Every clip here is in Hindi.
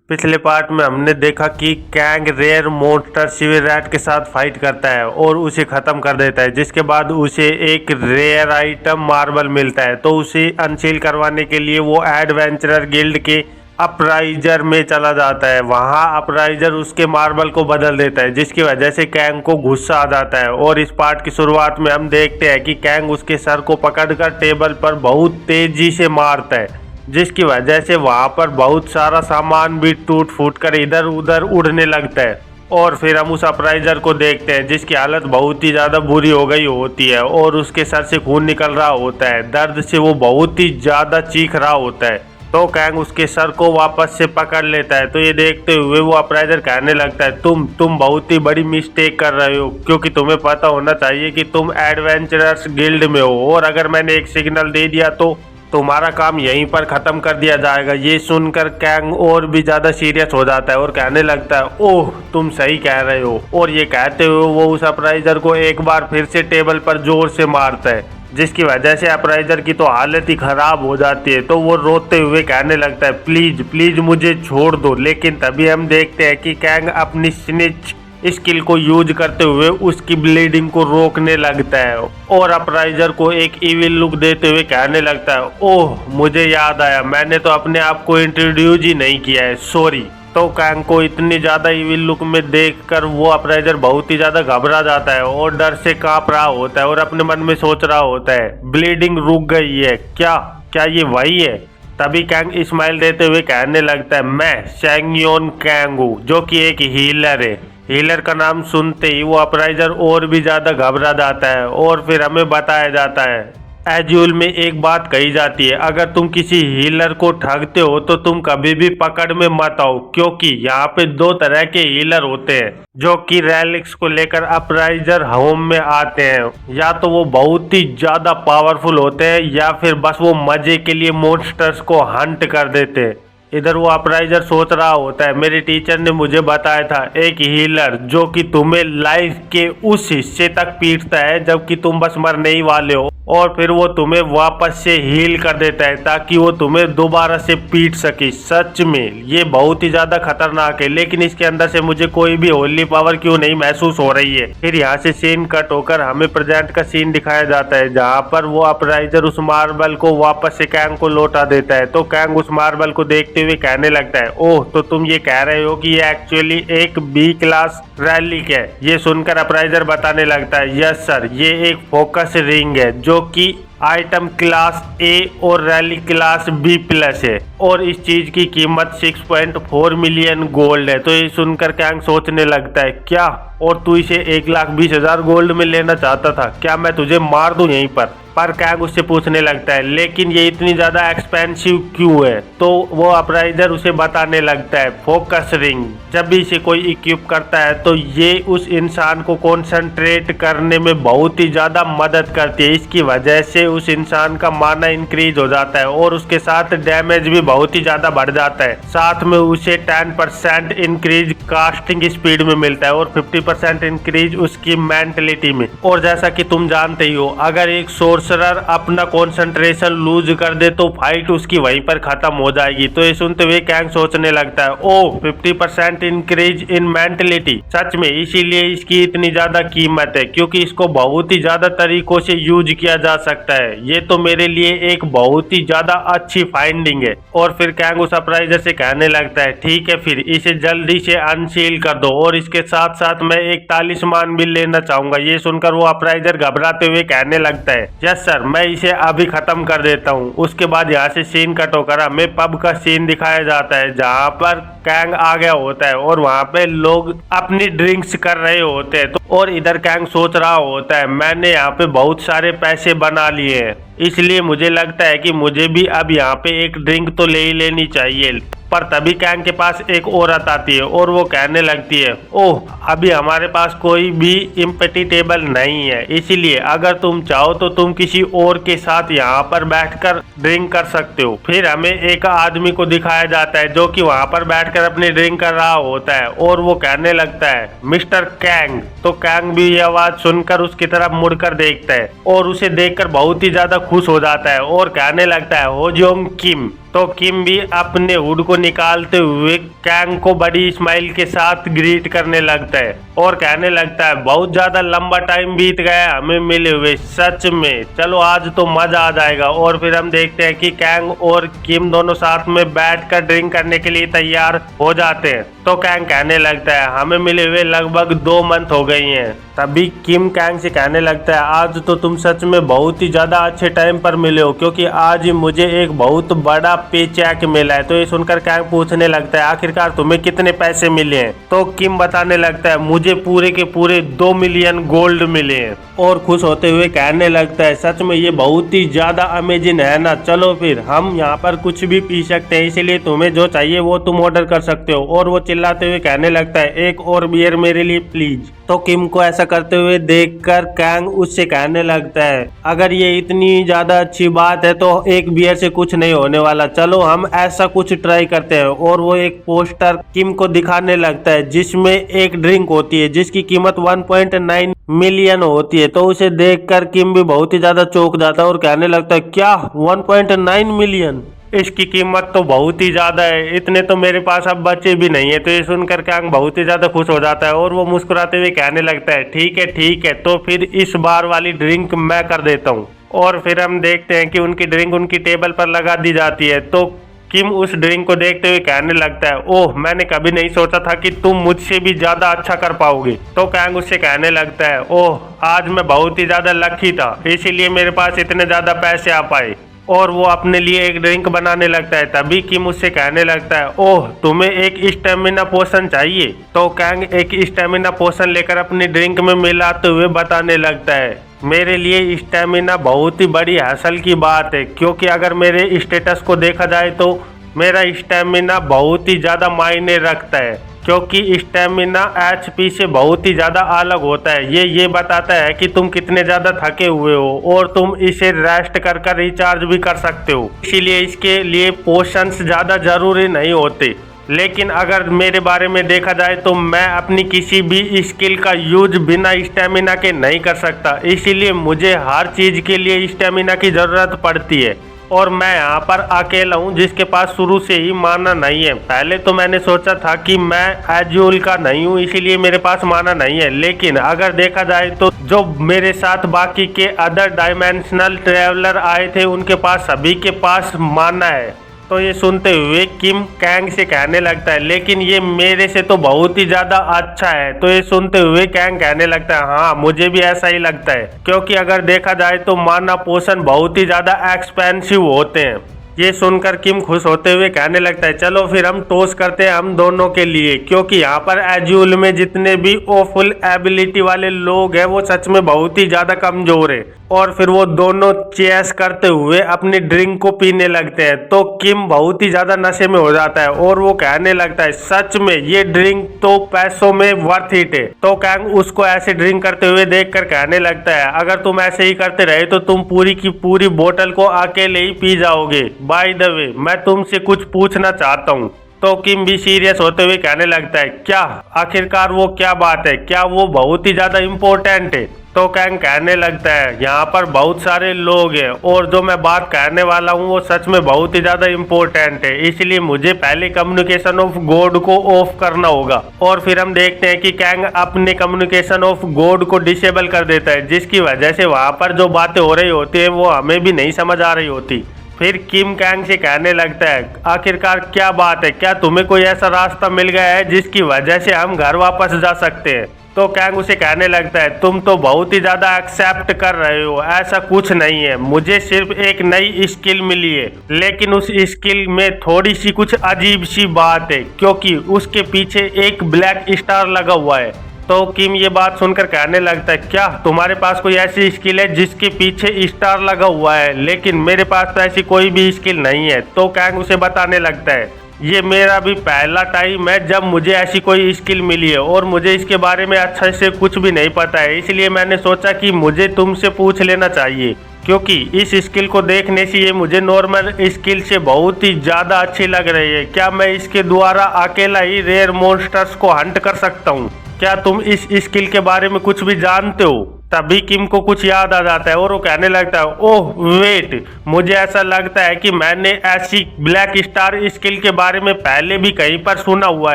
पिछले पार्ट में हमने देखा कि कैंग रेयर मॉन्स्टर सिविरैट के साथ फाइट करता है और उसे खत्म कर देता है, जिसके बाद उसे एक रेयर आइटम मार्बल मिलता है। तो उसे अनसील करवाने के लिए वो एडवेंचरर गिल्ड के अपराइजर में चला जाता है। वहाँ अपराइजर उसके मार्बल को बदल देता है, जिसकी वजह से कैंग को गुस्सा आ जाता है। और इस पार्ट की शुरुआत में हम देखते हैं कि कैंग उसके सर को पकड़कर टेबल पर बहुत तेजी से मारता है, जिसकी वजह से वहाँ पर बहुत सारा सामान भी टूट फूट कर इधर उधर उड़ने लगता है। और फिर हम उस अपराइजर को देखते हैं जिसकी हालत बहुत ही ज़्यादा बुरी हो गई होती है और उसके सर से खून निकल रहा होता है। दर्द से वो बहुत ही ज़्यादा चीख रहा होता है। तो कैंग उसके सर को वापस से पकड़ लेता है। तो ये देखते हुए वो अपराइजर कहने लगता है, तुम बहुत ही बड़ी मिस्टेक कर रहे हो, क्योंकि तुम्हें पता होना चाहिए कि तुम एडवेंचरर्स गिल्ड में हो और अगर मैंने एक सिग्नल दे दिया तो तुम्हारा काम यहीं पर ख़त्म कर दिया जाएगा। ये सुनकर कैंग और भी ज़्यादा सीरियस हो जाता है और कहने लगता है, ओह तुम सही कह रहे हो। और ये कहते हुए वो उस अपराइजर को एक बार फिर से टेबल पर जोर से मारता है, जिसकी वजह से अपराइजर की तो हालत ही ख़राब हो जाती है। तो वो रोते हुए कहने लगता है, प्लीज़ प्लीज़ मुझे छोड़ दो। लेकिन तभी हम देखते हैं कि कैंग अपनी स्निच स्किल को यूज करते हुए उसकी ब्लीडिंग को रोकने लगता है और अपराइजर को एक इविल लुक देते हुए कहने लगता है, ओह मुझे याद आया, मैंने तो अपने आप को इंट्रोड्यूस ही नहीं किया है, सॉरी। तो कैंग को इतनी ज़्यादा इविल लुक में देखकर वो अपराइजर बहुत ही ज़्यादा घबरा जाता है और डर से कांप रहा होता है और अपने मन में सोच रहा होता है, ब्लीडिंग रुक गई है क्या? क्या ये वही है? तभी कैंग स्माइल देते हुए कहने लगता है, मैं शैंगयोन कैंग हूँ, जो कि एक हीलर है। हीलर का नाम सुनते ही वो अपराइजर और भी ज़्यादा घबरा जाता है और फिर हमें बताया जाता है, एजुअल में एक बात कही जाती है, अगर तुम किसी हीलर को ठगते हो तो तुम कभी भी पकड़ में मत आओ, क्योंकि यहाँ पे दो तरह के हीलर होते हैं जो कि रेलिक्स को लेकर अपराइजर होम में आते हैं। या तो वो बहुत ही ज़्यादा पावरफुल होते हैं या फिर बस वो मज़े के लिए मॉन्स्टर्स को हंट कर देते हैं। इधर वो अपराइजर सोच रहा होता है, मेरे टीचर ने मुझे बताया था एक हीलर जो कि तुम्हें लाइफ के उस हिस्से तक पीटता है जबकि तुम बस मरने ही वाले हो, और फिर वो तुम्हें वापस से हील कर देता है ताकि वो तुम्हें दोबारा से पीट सके। सच में ये बहुत ही ज्यादा खतरनाक है, लेकिन इसके अंदर से मुझे कोई भी होली पावर क्यों नहीं महसूस हो रही है। फिर यहाँ से सीन कट होकर हमें प्रेजेंट का सीन दिखाया जाता है जहाँ पर वो अपराइजर उस मार्बल को वापस से कैंग को लौटा देता है। तो कैंग उस मार्बल को देखते हुए कहने लगता है, ओह तो तुम ये कह रहे हो कि ये एक्चुअली एक बी क्लास रैलिक है। ये सुनकर अपराइजर बताने लगता है, यस सर, ये एक फोकस रिंग है जो कि आइटम क्लास ए और रैली क्लास बी प्लस है और इस चीज की कीमत 6.4 मिलियन गोल्ड है। तो ये सुनकर कैंग सोचने लगता है, क्या? और तू इसे 1,20,000 गोल्ड में लेना चाहता था? क्या मैं तुझे मार दूं यहीं पर कैंग उससे पूछने लगता है, लेकिन ये इतनी ज़्यादा एक्सपेंसिव क्यों है? तो वो अपराइजर उसे बताने लगता है, फोकस रिंग जब भी इसे कोई इक्विप करता है तो ये उस इंसान को कंसंट्रेट करने में बहुत ही ज़्यादा मदद करती है। इसकी वजह से उस इंसान का माना इंक्रीज हो जाता है और उसके साथ डैमेज भी बहुत ही ज़्यादा बढ़ जाता है। साथ में उसे 10% इंक्रीज कास्टिंग स्पीड में मिलता है और 50% इंक्रीज उसकी मेंटलिटी में। और जैसा कि तुम जानते ही हो, अगर एक सोर्सरर अपना कंसंट्रेशन लूज कर दे तो फाइट उसकी वहीं पर खत्म हो जाएगी। तो ये सुनते हुए कैंग सोचने लगता है, ओह 50% इंक्रीज इन मेंटलिटी, सच में इसीलिए इसकी इतनी ज्यादा कीमत है, क्योंकि इसको बहुत ही ज्यादा तरीकों से यूज किया जा सकता है। ये तो मेरे लिए एक बहुत ही ज्यादा अच्छी फाइंडिंग है। और फिर कैंग उस अपराइजर से कहने लगता है, ठीक है फिर इसे जल्दी से अनसील कर दो और इसके साथ साथ मैं एक तालिस्मान भी लेना चाहूंगा। ये सुनकर वो अपराइजर घबराते हुए कहने लगता है, यस सर, मैं इसे अभी खत्म कर देता हूँ। उसके बाद यहाँ से सीन कट होकर हमें पब का सीन दिखाया जाता है जहाँ पर कैंग आ गया होता है और वहाँ पे लोग अपनी ड्रिंक्स कर रहे होते हैं। तो और इधर कैंग सोच रहा होता है, मैंने यहाँ पे बहुत सारे पैसे बना लिए हैं, इसलिए मुझे लगता है कि मुझे भी अब यहाँ पे एक ड्रिंक तो ले ही लेनी चाहिए। पर तभी कैंग के पास एक औरत आती है और वो कहने लगती है, ओह अभी हमारे पास कोई भी एम्प्टी टेबल नहीं है, इसीलिए अगर तुम चाहो तो तुम किसी और के साथ यहाँ पर बैठकर ड्रिंक कर सकते हो। फिर हमें एक आदमी को दिखाया जाता है जो कि वहाँ पर बैठकर अपनी ड्रिंक कर रहा होता है और वो कहने लगता है, मिस्टर कैंग। तो कैंग भी ये आवाज सुनकर उसकी तरफ मुड़कर देखता है और उसे देखकर बहुत ही ज्यादा खुश हो जाता है और कहने लगता है, हो जोंग किम। तो किम भी अपने हुड को निकालते हुए कैंग को बड़ी स्माइल के साथ ग्रीट करने लगता है और कहने लगता है बहुत ज्यादा लंबा टाइम बीत गया है हमें मिले हुए, सच में चलो आज तो मजा आ जाएगा। और फिर हम देखते हैं कि कैंग और किम दोनों साथ में बैठकर ड्रिंक करने के लिए तैयार हो जाते हैं। तो कैंग कहने लगता है हमें मिले हुए लगभग 2 मंथ हो गई हैं। तभी किम कैंग से कहने लगता है आज तो तुम सच में बहुत ही ज्यादा अच्छे टाइम पर मिले हो, क्योंकि आज ही मुझे एक बहुत बड़ा पे चेक मिला है। तो ये सुनकर कैंग पूछने लगता है आखिरकार तुम्हें कितने पैसे मिले हैं। तो किम बताने लगता है मुझे पूरे के पूरे 2 मिलियन गोल्ड मिले हैं और खुश होते हुए कहने लगता है सच में ये बहुत ही ज्यादा अमेजिंग है ना, चलो फिर हम यहाँ पर कुछ भी पी सकते हैं, इसीलिए तुम्हें जो चाहिए वो तुम ऑर्डर कर सकते हो। और वो चिल्लाते हुए कहने लगता है एक और बियर मेरे लिए प्लीज। तो किम को ऐसा करते हुए देखकर कैंग उससे कहने लगता है अगर ये इतनी ज्यादा अच्छी बात है तो एक बियर से कुछ नहीं होने वाला, चलो हम ऐसा कुछ ट्राई करते हैं। और वो एक पोस्टर किम को दिखाने लगता है जिसमें एक ड्रिंक होती है जिसकी कीमत 1.9 मिलियन होती है। तो उसे देखकर किम भी बहुत ही ज्यादा चौंक जाता है और कहने लगता है क्या 1.9 मिलियन, इसकी कीमत तो बहुत ही ज्यादा है, इतने तो मेरे पास अब बचे भी नहीं है। तो ये सुनकर कैंग बहुत ही ज्यादा खुश हो जाता है और वो मुस्कुराते हुए कहने लगता है ठीक है तो फिर इस बार वाली ड्रिंक मैं कर देता हूँ। और फिर हम देखते हैं कि उनकी ड्रिंक उनकी टेबल पर लगा दी जाती है। तो किम उस ड्रिंक को देखते हुए कहने लगता है ओह मैंने कभी नहीं सोचा था कि तुम मुझसे भी ज्यादा अच्छा कर पाओगे। तो कैंग उससे कहने लगता है ओह आज मैं बहुत ही ज्यादा लकी था, इसीलिए मेरे पास इतने ज्यादा पैसे आ पाए। और वो अपने लिए एक ड्रिंक बनाने लगता है। तभी किम उससे कहने लगता है ओह तुम्हें एक स्टेमिना पोशन चाहिए। तो कैंग एक स्टेमिना पोशन लेकर अपनी ड्रिंक में मिलाते हुए बताने लगता है मेरे लिए स्टेमिना बहुत ही बड़ी हासिल की बात है, क्योंकि अगर मेरे स्टेटस को देखा जाए तो मेरा स्टेमिना बहुत ही ज़्यादा मायने रखता है, क्योंकि स्टेमिना एचपी से बहुत ही ज़्यादा अलग होता है। ये बताता है कि तुम कितने ज़्यादा थके हुए हो और तुम इसे रेस्ट कर रिचार्ज भी कर सकते हो, इसीलिए इसके लिए पोशंस ज़्यादा ज़रूरी नहीं होते। लेकिन अगर मेरे बारे में देखा जाए तो मैं अपनी किसी भी स्किल का यूज बिना स्टेमिना के नहीं कर सकता, इसीलिए मुझे हर चीज़ के लिए स्टेमिना की ज़रूरत पड़ती है। और मैं यहाँ पर अकेला हूँ जिसके पास शुरू से ही माना नहीं है। पहले तो मैंने सोचा था कि मैं एजुअल का नहीं हूँ इसीलिए मेरे पास माना नहीं है, लेकिन अगर देखा जाए तो जो मेरे साथ बाकी के अदर डायमेंशनल ट्रेवलर आए थे उनके पास सभी के पास माना है। तो ये सुनते हुए किम कैंग से कहने लगता है लेकिन ये मेरे से तो बहुत ही ज्यादा अच्छा है। तो ये सुनते हुए कैंग कहने लगता है हाँ मुझे भी ऐसा ही लगता है, क्योंकि अगर देखा जाए तो माना पोशन बहुत ही ज्यादा एक्सपेंसिव होते हैं। ये सुनकर किम खुश होते हुए कहने लगता है चलो फिर हम टॉस करते हैं हम दोनों के लिए, क्योंकि यहाँ पर एजुअल में जितने भी ओफुल एबिलिटी वाले लोग हैं वो सच में बहुत ही ज्यादा कमजोर है। और फिर वो दोनों चेस करते हुए अपनी ड्रिंक को पीने लगते हैं। तो किम बहुत ही ज्यादा नशे में हो जाता है और वो कहने लगता है सच में ये ड्रिंक तो पैसों में वर्थ इट है। तो कैंग उसको ऐसे ड्रिंक करते हुए देखकर कहने लगता है अगर तुम ऐसे ही करते रहे तो तुम पूरी की पूरी बोतल को अकेले ही पी जाओगे। बाय द वे मैं तुमसे कुछ पूछना चाहता हूँ। तो किम भी सीरियस होते हुए कहने लगता है क्या, आखिरकार वो क्या बात है, क्या वो बहुत ही ज्यादा इम्पोर्टेंट है। तो कैंग कहने लगता है यहाँ पर बहुत सारे लोग हैं और जो मैं बात करने वाला हूँ वो सच में बहुत ही ज्यादा इम्पोर्टेंट है, इसलिए मुझे पहले कम्युनिकेशन ऑफ गॉड को ऑफ करना होगा। और फिर हम देखते हैं कि कैंग अपने कम्युनिकेशन ऑफ गॉड को डिसेबल कर देता है, जिसकी वजह से वहाँ पर जो बातें हो रही होती है वो हमें भी नहीं समझ आ रही होती। फिर किम कैंग से कहने लगता है आखिरकार क्या बात है, क्या तुम्हें कोई ऐसा रास्ता मिल गया है जिसकी वजह से हम घर वापस जा सकते हैं। तो कैंग उसे कहने लगता है तुम तो बहुत ही ज़्यादा एक्सेप्ट कर रहे हो, ऐसा कुछ नहीं है, मुझे सिर्फ एक नई स्किल मिली है, लेकिन उस स्किल में थोड़ी सी कुछ अजीब सी बात है, क्योंकि उसके पीछे एक ब्लैक स्टार लगा हुआ है। तो किम ये बात सुनकर कहने लगता है क्या तुम्हारे पास कोई ऐसी स्किल है जिसके पीछे स्टार लगा हुआ है, लेकिन मेरे पास तो ऐसी कोई भी स्किल नहीं है। तो कैंग उसे बताने लगता है ये मेरा भी पहला टाइम है जब मुझे ऐसी कोई स्किल मिली है और मुझे इसके बारे में अच्छे से कुछ भी नहीं पता है, इसलिए मैंने सोचा कि मुझे तुमसे पूछ लेना चाहिए, क्योंकि इस स्किल को देखने से ये मुझे नॉर्मल स्किल से बहुत ही ज़्यादा अच्छी लग रही है। क्या मैं इसके द्वारा अकेला ही रेयर मॉन्स्टर्स को हंट कर सकता हूँ? क्या तुम इस स्किल के बारे में कुछ भी जानते हो? तभी किम को कुछ याद आ जाता है और वो कहने लगता है, ओह वेट, मुझे ऐसा लगता है कि मैंने ऐसी ब्लैक स्टार स्किल के बारे में पहले भी कहीं पर सुना हुआ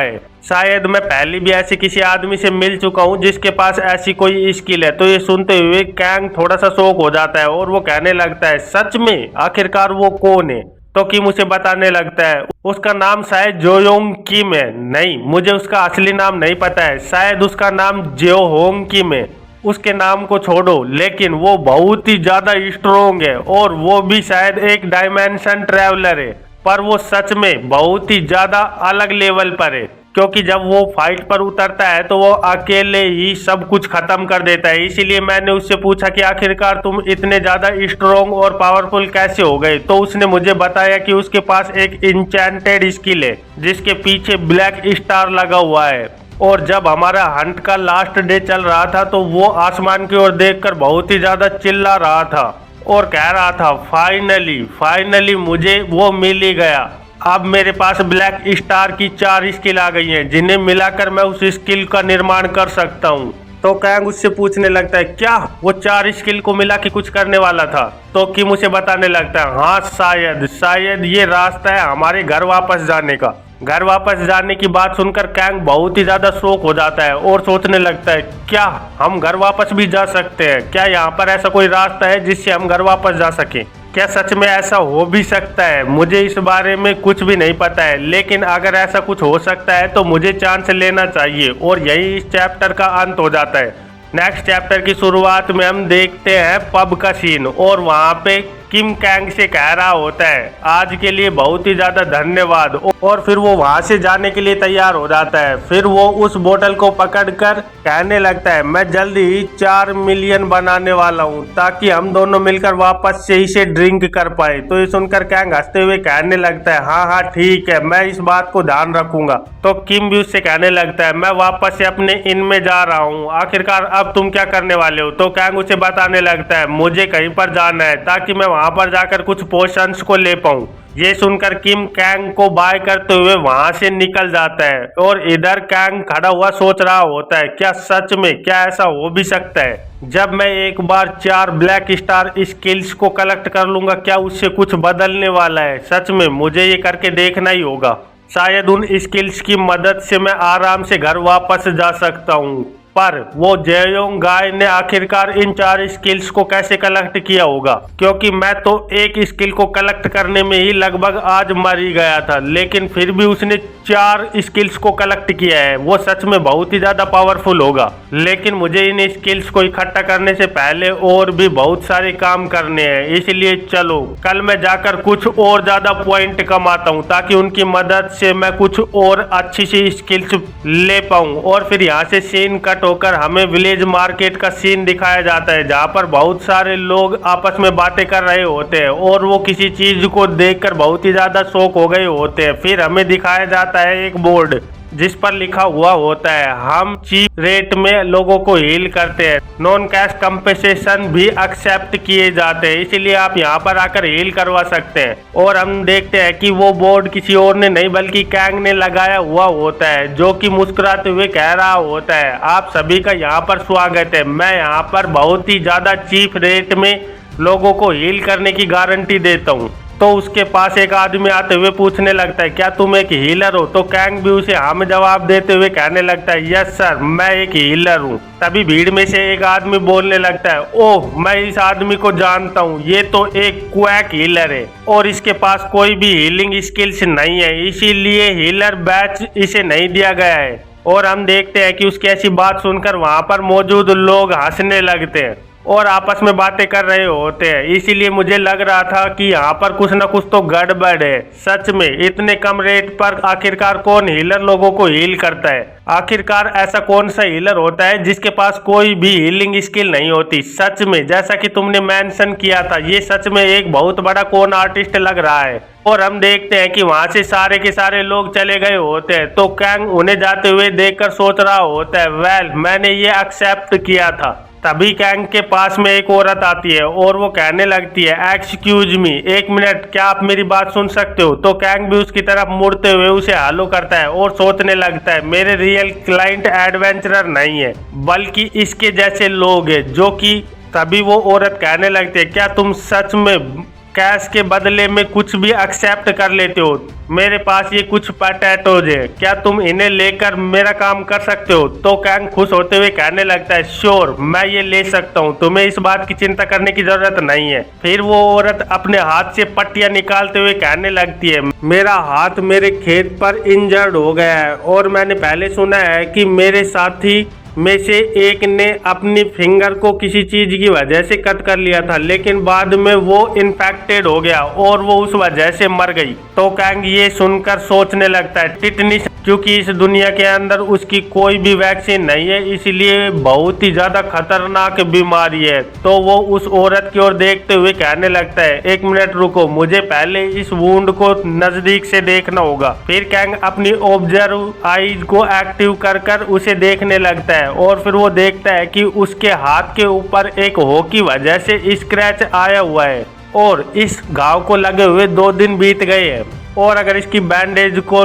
है। शायद मैं पहले भी ऐसे किसी आदमी से मिल चुका हूँ जिसके पास ऐसी कोई स्किल है। तो ये सुनते हुए कैंग थोड़ा सा शॉक हो जाता है और वो कहने लगता है, सच में? आखिरकार वो कौन है? तो किम उसे बताने लगता है, उसका नाम शायद जोयोंग किम है। नहीं, मुझे उसका असली नाम नहीं पता है, शायद उसका नाम जेहोंग किम है। उसके नाम को छोड़ो, लेकिन वो बहुत ही ज्यादा स्ट्रोंग है और वो भी शायद एक डायमेंशन ट्रैवलर है। पर वो सच में बहुत ही ज्यादा अलग लेवल पर है, क्योंकि जब वो फाइट पर उतरता है तो वो अकेले ही सब कुछ खत्म कर देता है। इसीलिए मैंने उससे पूछा कि आखिरकार तुम इतने ज्यादा स्ट्रोंग और पावरफुल कैसे हो गए। तो उसने मुझे बताया कि उसके पास एक इंचेंटेड स्किल है जिसके पीछे ब्लैक स्टार लगा हुआ है। और जब हमारा हंट का लास्ट डे चल रहा था तो वो आसमान की ओर देखकर बहुत ही ज्यादा चिल्ला रहा था और कह रहा था, फाइनली मुझे वो मिल ही गया। अब मेरे पास ब्लैक स्टार की 4 स्किल आ गई हैं, जिन्हें मिलाकर मैं उस स्किल का निर्माण कर सकता हूँ। तो कैंग उससे पूछने लगता है, क्या वो 4 स्किल को मिला के कुछ करने वाला था? तो किम उसे बताने लगता है, हाँ शायद ये रास्ता है हमारे घर वापस जाने का। घर वापस जाने की बात सुनकर कैंग बहुत ही ज्यादा शॉक हो जाता है और सोचने लगता है, क्या हम घर वापस भी जा सकते हैं? क्या यहाँ पर ऐसा कोई रास्ता है जिससे हम घर वापस जा सकें? क्या सच में ऐसा हो भी सकता है? मुझे इस बारे में कुछ भी नहीं पता है, लेकिन अगर ऐसा कुछ हो सकता है तो मुझे चांस लेना चाहिए। और यही इस चैप्टर का अंत हो जाता है। नेक्स्ट चैप्टर की शुरुआत में हम देखते हैं पब का सीन और वहाँ पे किम कैंग से कह रहा होता है, आज के लिए बहुत ही ज्यादा धन्यवाद। और फिर वो वहां से जाने के लिए तैयार हो जाता है। फिर वो उस बोतल को पकड़कर कहने लगता है, मैं जल्दी ही 4 मिलियन बनाने वाला हूँ ताकि हम दोनों मिलकर वापस से इसे ड्रिंक कर पाए। तो ये सुनकर कैंग हंसते हुए कहने लगता है, हाँ ठीक है, मैं इस बात को ध्यान रखूंगा। तो किम भी उससे कहने लगता है, मैं वापस से अपने इन में जा रहा हूँ। आखिरकार अब तुम क्या करने वाले हो? तो कैंग उसे बताने लगता है, मुझे कहीं पर जाना है ताकि मैं वहां पर जाकर कुछ पोशंस को ले पाऊं। ये सुनकर किम कैंग को बाय करते हुए वहां से निकल जाता है और इधर कैंग खड़ा हुआ सोच रहा होता है, क्या सच में क्या ऐसा हो भी सकता है? जब मैं एक बार 4 ब्लैक स्टार स्किल्स को कलेक्ट कर लूंगा, क्या उससे कुछ बदलने वाला है? सच में मुझे ये करके देखना ही होगा। शायद उन स्किल्स की मदद से मैं आराम से घर वापस जा सकता हूँ। पर वो जेयोंग गाय ने आखिरकार इन 4 स्किल्स को कैसे कलेक्ट किया होगा? क्योंकि मैं तो एक स्किल को कलेक्ट करने में ही लगभग आज मर ही गया था, लेकिन फिर भी उसने 4 स्किल्स को कलेक्ट किया है। वो सच में बहुत ही ज्यादा पावरफुल होगा। लेकिन मुझे इन स्किल्स को इकट्ठा करने से पहले और भी बहुत सारे काम करने हैं, इसलिए चलो कल मैं जाकर कुछ और ज्यादा पॉइंट कमाता हूँ ताकि उनकी मदद से मैं कुछ और अच्छी सी स्किल्स ले पाऊँ। और फिर यहाँ से सीन कट होकर हमें विलेज मार्केट का सीन दिखाया जाता है, जहाँ पर बहुत सारे लोग आपस में बातें कर रहे होते हैं और वो किसी चीज को देखकर बहुत ही ज्यादा शॉक हो गए होते हैं। फिर हमें दिखाया जाता है एक बोर्ड जिस पर लिखा हुआ होता है, हम चीप रेट में लोगों को हील करते हैं, नॉन कैश कंपेंसेशन भी एक्सेप्ट किए जाते हैं, इसीलिए आप यहाँ पर आकर हील करवा सकते हैं। और हम देखते हैं कि वो बोर्ड किसी और ने नहीं बल्कि कैंग ने लगाया हुआ होता है, जो कि मुस्कुराते हुए कह रहा होता है, आप सभी का यहाँ पर स्वागत है। मैं यहाँ पर बहुत ही ज्यादा चीप रेट में लोगों को हील करने की गारंटी देता हूँ। तो उसके पास एक आदमी आते हुए पूछने लगता है, क्या तुम एक हीलर हो? तो कैंग भी उसे हाँ में जवाब देते हुए कहने लगता है, यस सर, मैं एक हीलर हूँ। तभी भीड़ में से एक आदमी बोलने लगता है, ओह मैं इस आदमी को जानता हूँ, ये तो एक क्वैक हीलर है और इसके पास कोई भी हीलिंग स्किल्स नहीं है, इसीलिए हीलर बैच इसे नहीं दिया गया है। और हम देखते हैं कि उसकी ऐसी बात सुनकर वहां पर मौजूद लोग हंसने लगते हैं और आपस में बातें कर रहे होते हैं। इसीलिए मुझे लग रहा था कि यहाँ पर कुछ न कुछ तो गड़बड़ है। सच में इतने कम रेट पर आखिरकार कौन हीलर लोगों को हील करता है? आखिरकार ऐसा कौन सा हीलर होता है जिसके पास कोई भी हीलिंग स्किल नहीं होती? सच में जैसा कि तुमने मेंशन किया था, ये सच में एक बहुत बड़ा कौन आर्टिस्ट लग रहा है। और हम देखते हैं कि वहां से सारे के सारे लोग चले गए होते हैं। तो कैंग उन्हें जाते हुए देखकर सोच रहा होता है, वेल मैंने ये एक्सेप्ट किया था, तभी कैंग के पास में एक औरत आती है और वो कहने लगती है, एक्सक्यूज मी, एक मिनट, क्या आप मेरी बात सुन सकते हो? तो कैंग भी उसकी तरफ मुड़ते हुए उसे हेलो करता है और सोचने लगता है, मेरे रियल क्लाइंट एडवेंचरर नहीं है बल्कि इसके जैसे लोग हैं जो कि। तभी वो औरत कहने लगती है, क्या तुम सच में कैश के बदले में कुछ भी एक्सेप्ट कर लेते हो? मेरे पास ये कुछ पोटैटोज है, क्या तुम इन्हें लेकर मेरा काम कर सकते हो? तो कैंग खुश होते हुए कहने लगता है, श्योर, मैं ये ले सकता हूँ, तुम्हें इस बात की चिंता करने की जरूरत नहीं है। फिर वो औरत अपने हाथ से पट्टियां निकालते हुए कहने लगती है, मेरा हाथ मेरे खेत पर इंजर्ड हो गया है और मैंने पहले सुना है कि मेरे साथी में से एक ने अपनी फिंगर को किसी चीज की वजह से कट कर लिया था, लेकिन बाद में वो इन्फेक्टेड हो गया और वो उस वजह से मर गई। तो कैंग ये सुनकर सोचने लगता है, टिटनिस, क्योंकि इस दुनिया के अंदर उसकी कोई भी वैक्सीन नहीं है, इसलिए बहुत ही ज्यादा खतरनाक बीमारी है। तो वो उस औरत की ओर देखते हुए कहने लगता है, एक मिनट रुको, मुझे पहले इस वुंड को नजदीक से देखना होगा। फिर कैंग अपनी ऑब्जर्व आईज को एक्टिव कर उसे देखने लगता है और फिर वो देखता है कि उसके हाथ के ऊपर एक हो की वजह से स्क्रैच आया हुआ है और इस घाव को लगे हुए 2 दिन बीत गए हैं और अगर इसकी बैंडेज को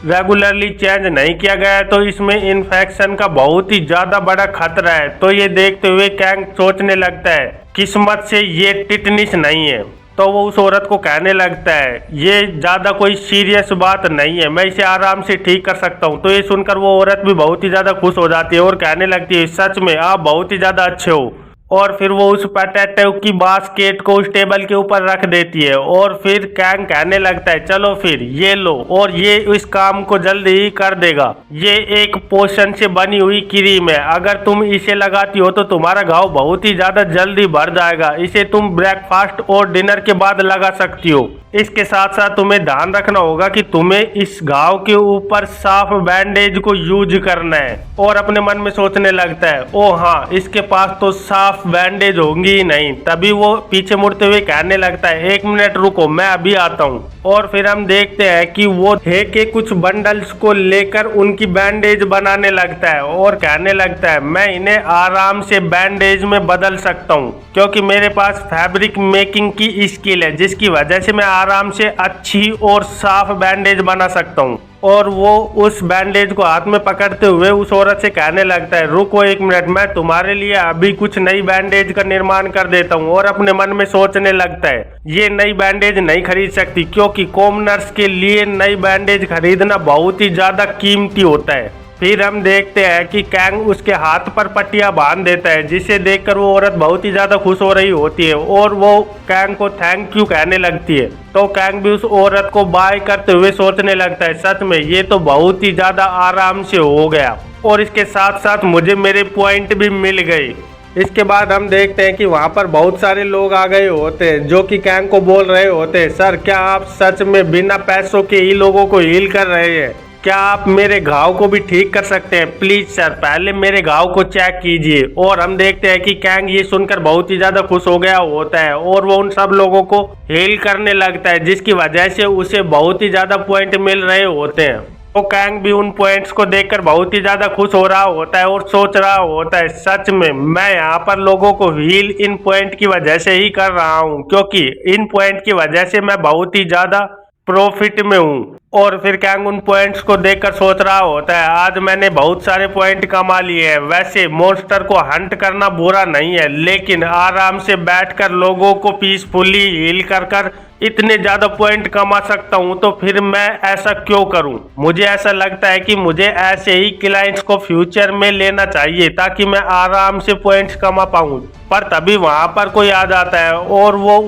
रेगुलरली चेंज नहीं किया गया है तो इसमें इन्फेक्शन का बहुत ही ज्यादा बड़ा खतरा है। तो ये देखते हुए कैंग सोचने लगता है, किस्मत से ये टिटनिस नहीं है। तो वो उस औरत को कहने लगता है, ये ज्यादा कोई सीरियस बात नहीं है, मैं इसे आराम से ठीक कर सकता हूँ। तो ये सुनकर वो औरत भी बहुत ही ज्यादा खुश हो जाती है और कहने लगती है, सच में आप बहुत ही ज्यादा अच्छे हो। और फिर वो उस पोटैटो की बास्केट को उस टेबल के ऊपर रख देती है और फिर कैंग कहने लगता है, चलो फिर ये लो, और ये इस काम को जल्दी ही कर देगा। ये एक पोषण से बनी हुई क्रीम है, अगर तुम इसे लगाती हो तो तुम्हारा घाव बहुत ही ज्यादा जल्दी भर जाएगा। इसे तुम ब्रेकफास्ट और डिनर के बाद लगा सकती हो। इसके साथ साथ तुम्हें ध्यान रखना होगा कि तुम्हें इस घाव के ऊपर साफ बैंडेज को यूज करना है। और अपने मन में सोचने लगता है, ओ हाँ, इसके पास तो साफ बैंडेज होंगी ही नहीं। तभी वो पीछे मुड़ते हुए कहने लगता है, एक मिनट रुको, मैं अभी आता हूँ। और फिर हम देखते हैं कि वो हे के कुछ बंडल्स को लेकर उनकी बैंडेज बनाने लगता है और कहने लगता है, मैं इन्हें आराम से बैंडेज में बदल सकता हूँ क्योंकि मेरे पास फैब्रिक मेकिंग की स्किल है, जिसकी वजह से मैं आराम से अच्छी और साफ बैंडेज बना सकता हूँ। और वो उस बैंडेज को हाथ में पकड़ते हुए उस औरत से कहने लगता है, रुको एक मिनट, मैं तुम्हारे लिए अभी कुछ नई बैंडेज का निर्माण कर देता हूँ। और अपने मन में सोचने लगता है, ये नई बैंडेज नहीं खरीद सकती क्योंकि कॉमनर्स के लिए नई बैंडेज खरीदना बहुत ही ज्यादा कीमती होता है। फिर हम देखते हैं कि कैंग उसके हाथ पर पट्टियां बांध देता है, जिसे देखकर वो औरत बहुत ही ज्यादा खुश हो रही होती है और वो कैंग को थैंक यू कहने लगती है। तो कैंग भी उस औरत को बाय करते हुए सोचने लगता है, सच में ये तो बहुत ही ज्यादा आराम से हो गया और इसके साथ साथ मुझे मेरे पॉइंट भी मिल गए। इसके बाद हम देखते हैं कि वहाँ पर बहुत सारे लोग आ गए होते हैं जो कि कैंग को बोल रहे होते हैं, सर क्या आप सच में बिना पैसों के ही लोगों को हील कर रहे हैं? क्या आप मेरे घाव को भी ठीक कर सकते हैं? प्लीज सर, पहले मेरे घाव को चेक कीजिए। और हम देखते हैं कि कैंग ये सुनकर बहुत ही ज्यादा खुश हो गया होता है और वो उन सब लोगों को हील करने लगता है, जिसकी वजह से उसे बहुत ही ज्यादा पॉइंट मिल रहे होते हैं। तो कैंग भी उन पॉइंट्स को देखकर बहुत ही ज्यादा खुश हो रहा होता है और सोच रहा होता है, सच में मैं यहाँ पर लोगों को हील इन पॉइंट की वजह से ही कर रहा हूँ क्योंकि इन पॉइंट की वजह से मैं बहुत ही ज्यादा प्रॉफिट में हूँ। और फिर कैंग उन पॉइंट्स को देखकर सोच रहा होता है, आज मैंने बहुत सारे पॉइंट कमा लिए हैं। वैसे मॉन्स्टर को हंट करना बुरा नहीं है, लेकिन आराम से बैठकर लोगों को पीसफुली हील कर इतने ज्यादा पॉइंट कमा सकता हूं, तो फिर मैं ऐसा क्यों करूं? मुझे ऐसा लगता है कि मुझे ऐसे ही क्लाइंट्स को फ्यूचर में लेना चाहिए ताकि मैं आराम से पॉइंट्स कमा पाऊं। पर तभी वहां पर कोई आ जाता है और वो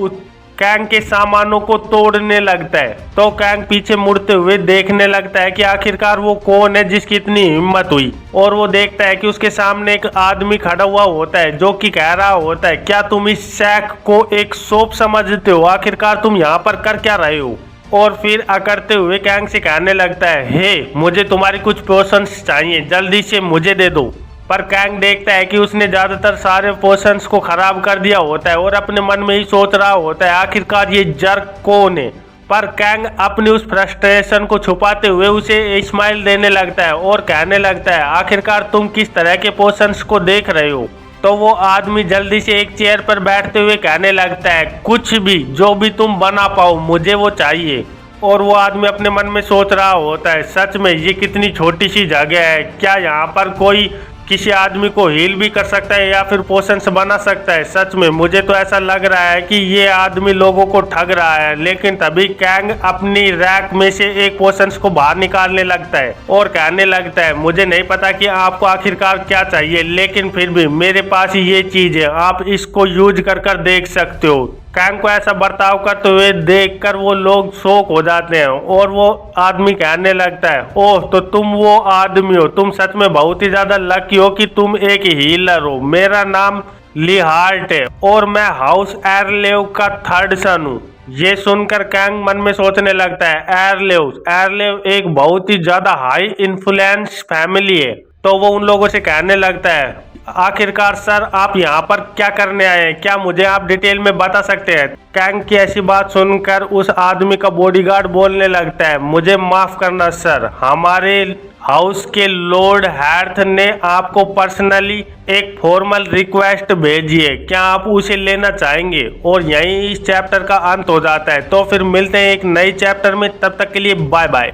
कैंग के सामानों को तोड़ने लगता है। तो कैंग पीछे मुड़ते हुए देखने लगता है कि आखिरकार वो कौन है जिसकी इतनी हिम्मत हुई। और वो देखता है कि उसके सामने एक आदमी खड़ा हुआ होता है जो कि कह रहा होता है, क्या तुम इस शैक को एक शॉप समझते हो? आखिरकार तुम यहाँ पर कर क्या रहे हो? और फिर अकड़ते हुए कैंग से कहने लगता है, हे, मुझे तुम्हारी कुछ पोशंस चाहिए, जल्दी से मुझे दे दो। पर कैंग देखता है कि उसने ज्यादातर सारे पोशंस को खराब कर दिया होता है और अपने मन में ही सोच रहा होता है, आखिरकार ये जर्क कौन है? पर कैंग अपनी उस फ्रस्ट्रेशन को छुपाते हुए उसे स्माइल देने लगता है और कहने लगता है, आखिरकार तुम किस तरह के पोशंस को देख रहे हो? तो वो आदमी जल्दी से एक चेयर पर बैठते हुए कहने लगता है, कुछ भी जो भी तुम बना पाओ मुझे वो चाहिए। और वो आदमी अपने मन में सोच रहा होता है, सच में ये कितनी छोटी सी जगह है, क्या यहाँ पर कोई किसी आदमी को हील भी कर सकता है या फिर पोशंस बना सकता है। सच में मुझे तो ऐसा लग रहा है कि ये आदमी लोगों को ठग रहा है। लेकिन तभी कैंग अपनी रैक में से एक पोशंस को बाहर निकालने लगता है और कहने लगता है, मुझे नहीं पता कि आपको आखिरकार क्या चाहिए, लेकिन फिर भी मेरे पास ये चीज है, आप इसको यूज कर देख सकते हो। कैंग को ऐसा बर्ताव करते हुए देखकर वो लोग शॉक हो जाते हैं और वो आदमी कहने लगता है, ओह तो तुम वो आदमी हो, तुम सच में बहुत ही ज्यादा लकी हो कि तुम एक हीलर हो। मेरा नाम ली हार्ट है और मैं हाउस एरलेव का थर्ड सन हूँ। ये सुनकर कैंग मन में सोचने लगता है, एरलेव एक बहुत ही ज्यादा हाई इन्फ्लुएंस फैमिली है। तो वो उन लोगों से कहने लगता है, आखिरकार सर आप यहाँ पर क्या करने आए हैं, क्या मुझे आप डिटेल में बता सकते हैं। कैंग की ऐसी बात सुनकर उस आदमी का बॉडीगार्ड बोलने लगता है, मुझे माफ करना सर, हमारे हाउस के लॉर्ड हैर्थ ने आपको पर्सनली एक फॉर्मल रिक्वेस्ट भेजी है, क्या आप उसे लेना चाहेंगे। और यहीं इस चैप्टर का अंत हो जाता है। तो फिर मिलते हैं एक नई चैप्टर में, तब तक के लिए बाय बाय।